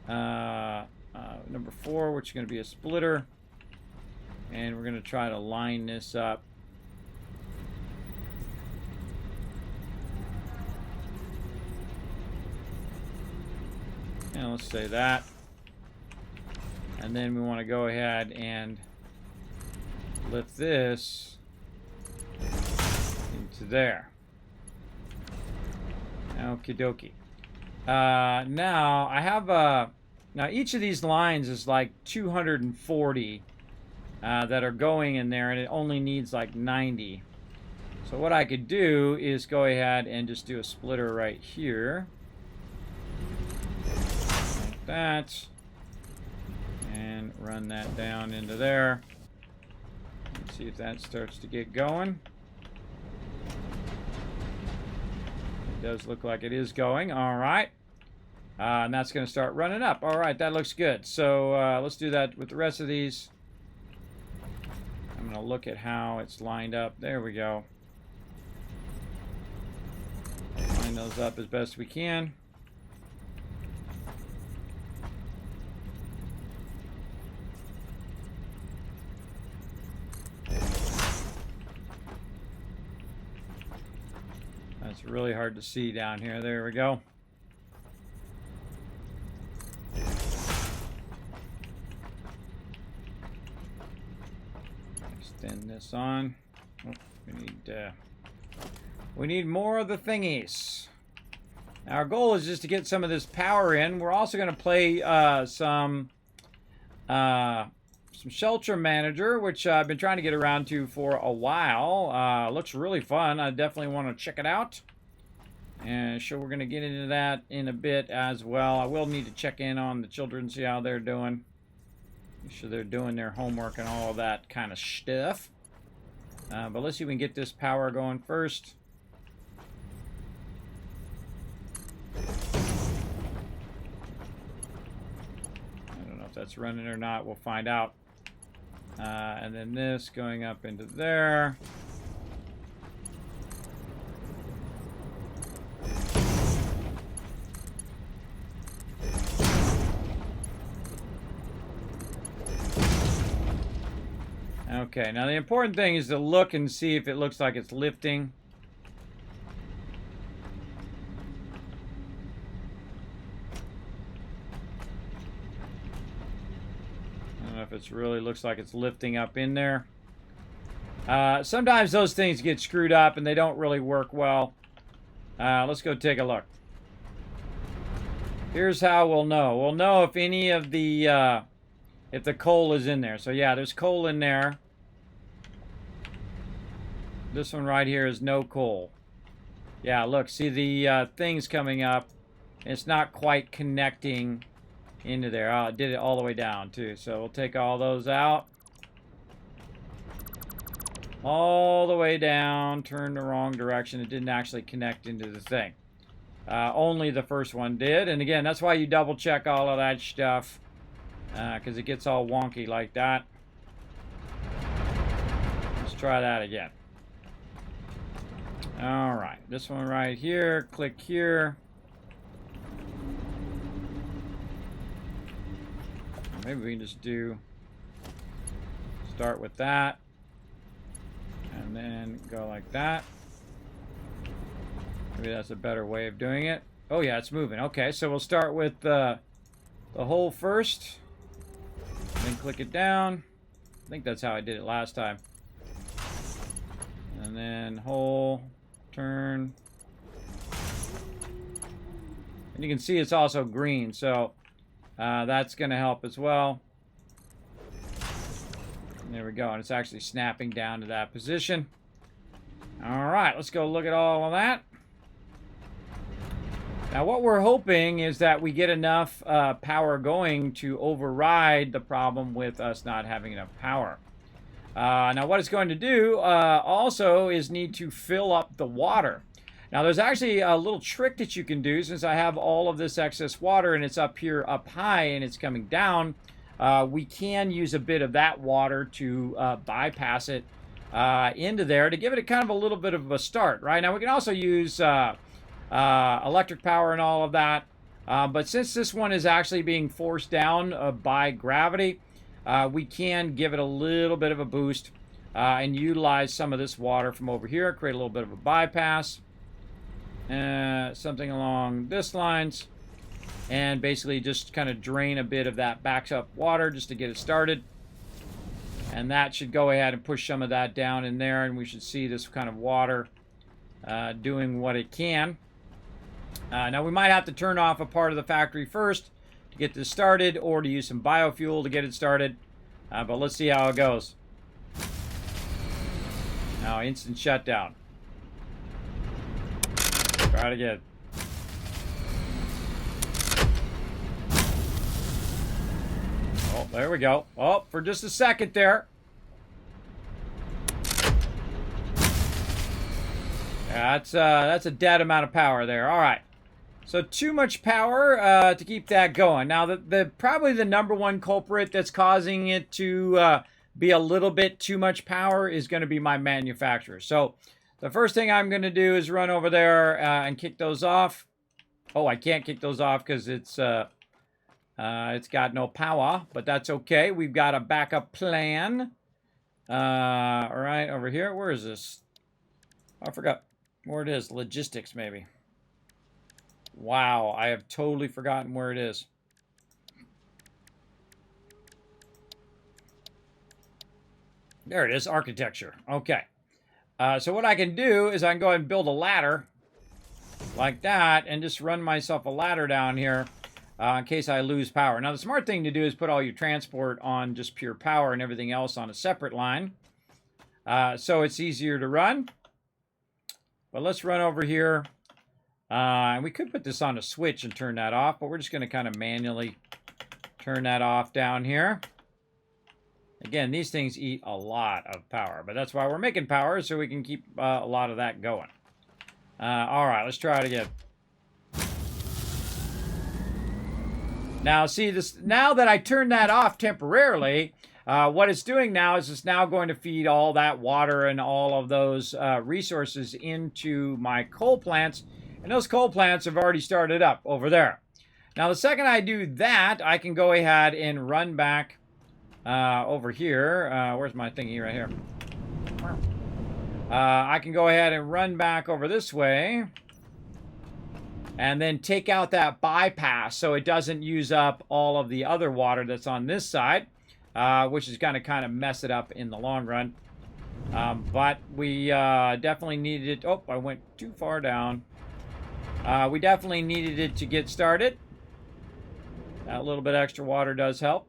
number 4, which is going to be a splitter. And we're going to try to line this up. And let's say that. And then we want to go ahead and lift this into there. Okie dokie. Now, I have a... Now, each of these lines is like 240 that are going in there, and it only needs like 90. So what I could do is go ahead and just do a splitter right here. Like that. And run that down into there. Let's see if that starts to get going. It does look like it is going. All right. And that's going to start running up. All right, that looks good. So let's do that with the rest of these. I'm going to look at how it's lined up. There we go. Line those up as best we can. It's really hard to see down here. There we go. Extend this on. Oh, we need more of the thingies. Our goal is just to get some of this power in. We're also going to play some Shelter Manager, which I've been trying to get around to for a while. Looks really fun. I definitely want to check it out. And sure, we're going to get into that in a bit as well. I will need to check in on the children, see how they're doing. Make sure they're doing their homework and all of that kind of stuff. But let's see if we can get this power going first. I don't know if that's running or not. We'll find out. And then this going up into there. Okay, now the important thing is to look and see if it looks like it's lifting. I don't know if it really looks like it's lifting up in there. Sometimes those things get screwed up and they don't really work well. Let's go take a look. Here's how we'll know. We'll know if any of the if the coal is in there. So yeah, there's coal in there. This one right here is no coal. Yeah, look, see the things coming up. It's not quite connecting into there. Oh, it did it all the way down too. So we'll take all those out. All the way down, turn the wrong direction. It didn't actually connect into the thing. Only the first one did. And again, that's why you double check all of that stuff. Because it gets all wonky like that. Let's try that again. Alright, this one right here, click here. Maybe we can just start with that. And then go like that. Maybe that's a better way of doing it. Oh yeah, it's moving. Okay, so we'll start with the hole first. Then click it down. I think that's how I did it last time. And then hole, turn. And you can see it's also green, so that's going to help as well. And there we go, and it's actually snapping down to that position. All right, let's go look at all of that. Now what we're hoping is that we get enough power going to override the problem with us not having enough power. Now what it's going to do also is need to fill up the water. Now there's actually a little trick that you can do since I have all of this excess water and it's up here up high and it's coming down. We can use a bit of that water to bypass it into there to give it a kind of a little bit of a start. Right now we can also use electric power and all of that. But since this one is actually being forced down by gravity, we can give it a little bit of a boost and utilize some of this water from over here, create a little bit of a bypass, something along this lines, and basically just kind of drain a bit of that backed up water just to get it started. And that should go ahead and push some of that down in there, and we should see this kind of water doing what it can. Now we might have to turn off a part of the factory first to get this started, or to use some biofuel to get it started. But let's see how it goes. Now instant shutdown. Try it again. Oh, there we go. Oh, for just a second there. Yeah, that's a dead amount of power there. All right. So too much power to keep that going. Now, probably the number one culprit that's causing it to be a little bit too much power is going to be my manufacturer. So the first thing I'm going to do is run over there and kick those off. Oh, I can't kick those off because it's got no power, but that's okay. We've got a backup plan. All right, over here. Where is this? I forgot. Where it is, logistics maybe. Wow, I have totally forgotten where it is. There it is, architecture. Okay. So what I can do is I can go ahead and build a ladder like that and just run myself a ladder down here in case I lose power. Now, the smart thing to do is put all your transport on just pure power and everything else on a separate line. So it's easier to run. But let's run over here. And we could put this on a switch and turn that off, but we're just going to kind of manually turn that off down here. Again, these things eat a lot of power, but that's why we're making power, so we can keep a lot of that going. All right, let's try it again. Now, see this. Now that I turned that off temporarily, what it's doing now is it's now going to feed all that water and all of those resources into my coal plants, and those coal plants have already started up over there. Now, the second I do that, I can go ahead and run back over here. Where's my thingy right here? I can go ahead and run back over this way and then take out that bypass so it doesn't use up all of the other water that's on this side, which is going to kind of mess it up in the long run. But we definitely needed it. Oh, I went too far down. We definitely needed it to get started. That little bit extra water does help.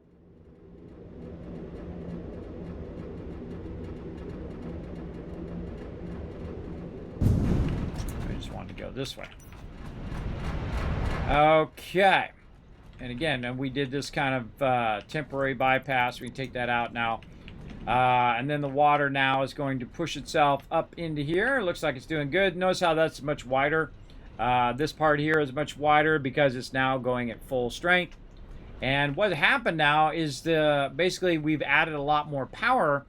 Go this way. Okay. And again, we did this kind of temporary bypass. We can take that out now. And then the water now is going to push itself up into here. It looks like it's doing good. Notice how that's much wider. This part here is much wider because it's now going at full strength. And what happened now is basically we've added a lot more power.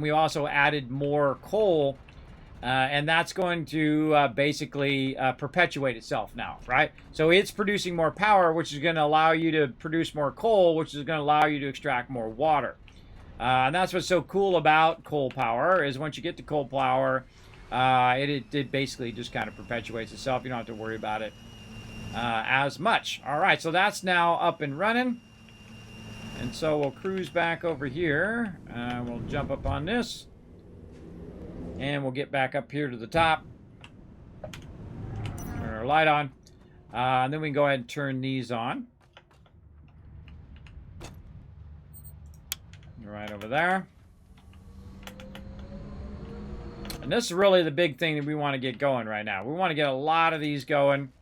We also added more coal. And that's going to basically perpetuate itself now, right? So it's producing more power, which is going to allow you to produce more coal, which is going to allow you to extract more water. And that's what's so cool about coal power, is once you get to coal power, it basically just kind of perpetuates itself. You don't have to worry about it as much. All right, so that's now up and running. And so we'll cruise back over here. We'll jump up on this. And we'll get back up here to the top. Turn our light on. And then we can go ahead and turn these on. Right over there. And this is really the big thing that we want to get going right now. We want to get a lot of these going,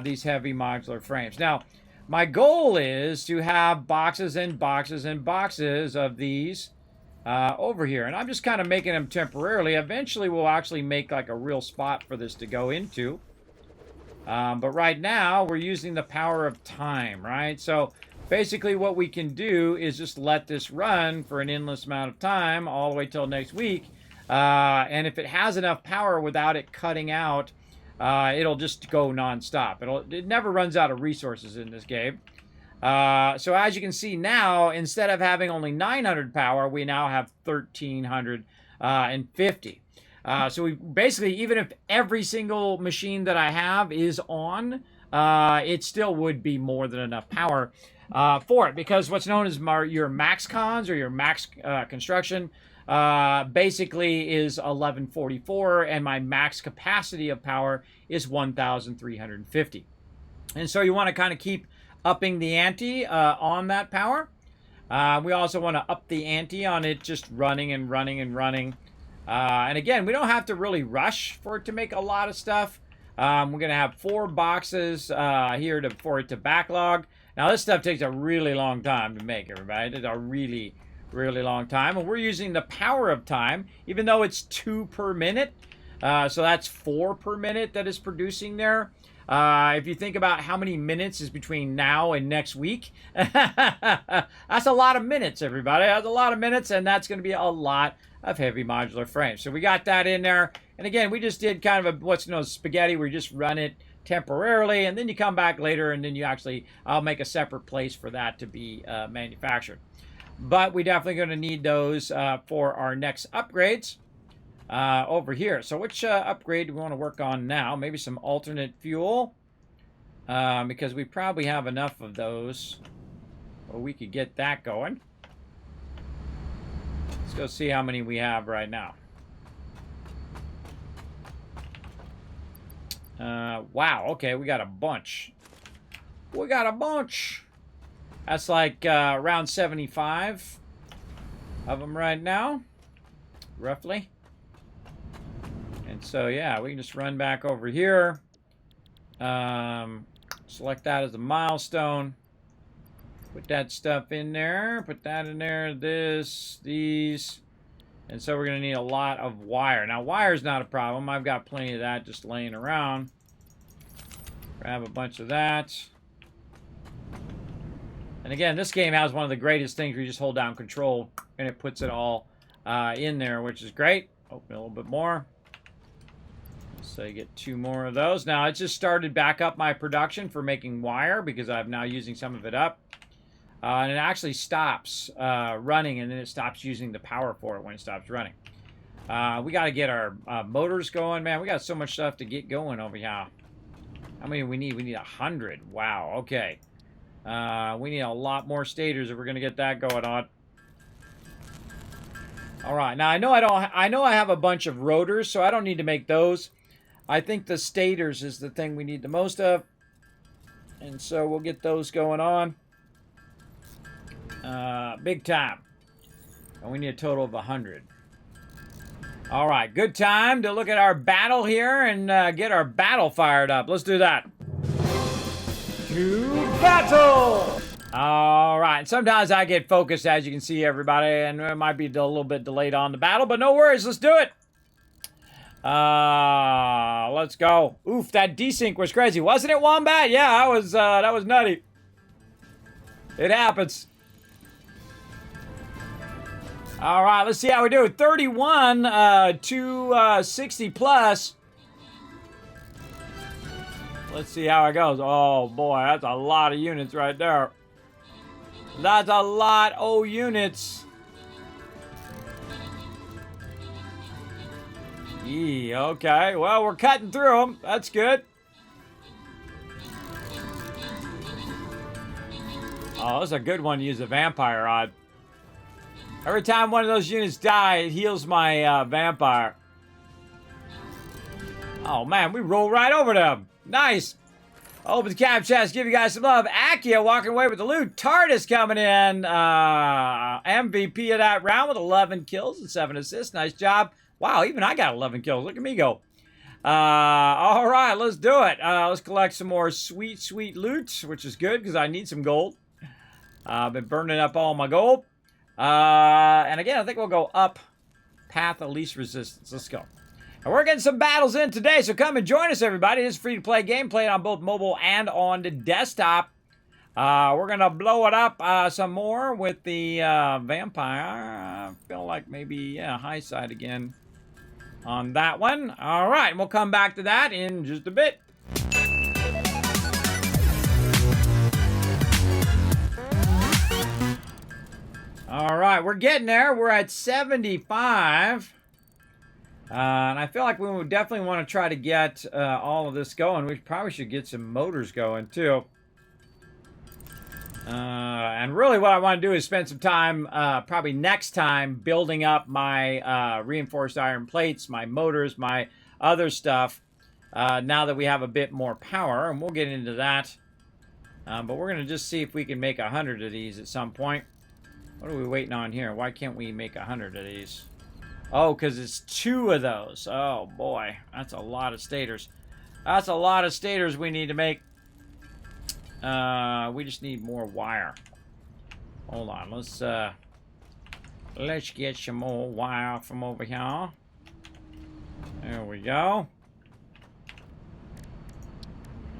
these heavy modular frames. Now, my goal is to have boxes and boxes and boxes of these over here, and I'm just kind of making them temporarily. Eventually we'll actually make like a real spot for this to go into, but right now we're using the power of time, right? So basically what we can do is just let this run for an endless amount of time all the way till next week, and if it has enough power without it cutting out, it'll just go non-stop. It never runs out of resources in this game. So as you can see now, instead of having only 900 power, we now have 1,350. So we basically, even if every single machine that I have is on, it still would be more than enough power for it. Because what's known as your max cons or your max construction basically is 1144, and my max capacity of power is 1,350. And so you want to kind of keep upping the ante on that power. We also want to up the ante on it just running and running and running. And again, we don't have to really rush for it to make a lot of stuff. We're going to have 4 boxes here for it to backlog. Now, this stuff takes a really long time to make, everybody. It's a really, really long time. And we're using the power of time, even though it's 2 per minute. So that's 4 per minute that is producing there. If you think about how many minutes is between now and next week, that's a lot of minutes, everybody. That's a lot of minutes, and that's going to be a lot of heavy modular frames. So we got that in there. And again, we just did kind of what's known as spaghetti, where you just run it temporarily, and then you come back later, and then I'll make a separate place for that to be manufactured. But we're definitely going to need those for our next upgrades. over here. So which upgrade do we want to work on now? Maybe some alternate fuel. Because we probably have enough of those. Well, we could get that going. Let's go see how many we have right now. Wow, okay, we got a bunch. We got a bunch. That's like around 75 of them right now, roughly. And so, yeah, we can just run back over here. Select that as a milestone. Put that stuff in there. Put that in there. This, these. And so we're going to need a lot of wire. Now, wire's not a problem. I've got plenty of that just laying around. Grab a bunch of that. And again, this game has one of the greatest things where you just hold down control and it puts it all in there, which is great. Open a little bit more. So you get 2 more of those. Now, it just started back up my production for making wire because I'm now using some of it up. And it actually stops running, and then it stops using the power for it when it stops running. We got to get our motors going. Man, we got so much stuff to get going over here. How many do we need? We need 100. Wow, okay. We need a lot more stators if we're going to get that going on. All right. Now, I know I have a bunch of rotors, so I don't need to make those. I think the stators is the thing we need the most of. And so we'll get those going on. Big time. And we need a total of 100. All right, good time to look at our battle here and get our battle fired up. Let's do that. To battle! All right, sometimes I get focused, as you can see, everybody, and it might be a little bit delayed on the battle, but no worries, let's do it. Let's go. Oof, that desync was crazy, wasn't it, Wombat? Yeah, that was nutty. It happens. All right, let's see how we do. 31 to 60 plus. Let's see how it goes. Oh, boy, that's a lot of units right there. That's a lot of units. Yeah, okay. Well, we're cutting through them. That's good. Oh, this is a good one to use a vampire rod. Every time one of those units die, it heals my vampire. Oh, man, we roll right over them. Nice. Open the cap chest, give you guys some love. Akia walking away with the loot. TARDIS coming in. MVP of that round with 11 kills and 7 assists. Nice job. Wow, even I got 11 kills. Look at me go. All right, let's do it. Let's collect some more sweet, sweet loot, which is good because I need some gold. I've been burning up all my gold. And again, I think we'll go up path of least resistance. Let's go. And we're getting some battles in today, so come and join us, everybody. It's a free-to-play game, played on both mobile and on the desktop. We're going to blow it up some more with the vampire. I feel like maybe, yeah, high side again on that one. All right, and we'll come back to that in just a bit. All right, we're getting there. We're at 75. And I feel like we would definitely want to try to get all of this going. We probably should get some motors going, too. And really what I want to do is spend some time, probably next time, building up my reinforced iron plates, my motors, my other stuff, now that we have a bit more power. And we'll get into that. But we're going to just see if we can make 100 of these at some point. What are we waiting on here? Why can't we make 100 of these? Oh, because it's 2 of those. Oh, boy. That's a lot of stators. That's a lot of stators we need to make. We just need more wire. Hold on. Let's get some more wire from over here. There we go.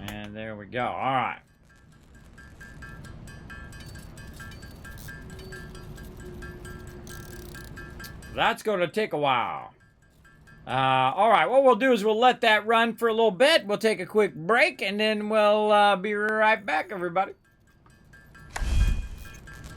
And there we go. All right. That's going to take a while. All right, what we'll do is we'll let that run for a little bit. We'll take a quick break, and then we'll be right back, everybody.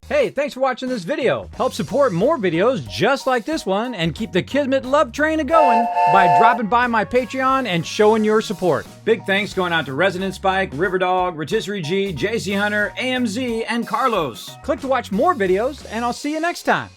Hey, thanks for watching this video. Help support more videos just like this one and keep the Kismet love train a-going by dropping by my Patreon and showing your support. Big thanks going out to Resident Spike, Riverdog, Rotisserie G, JC Hunter, AMZ, and Carlos. Click to watch more videos, and I'll see you next time.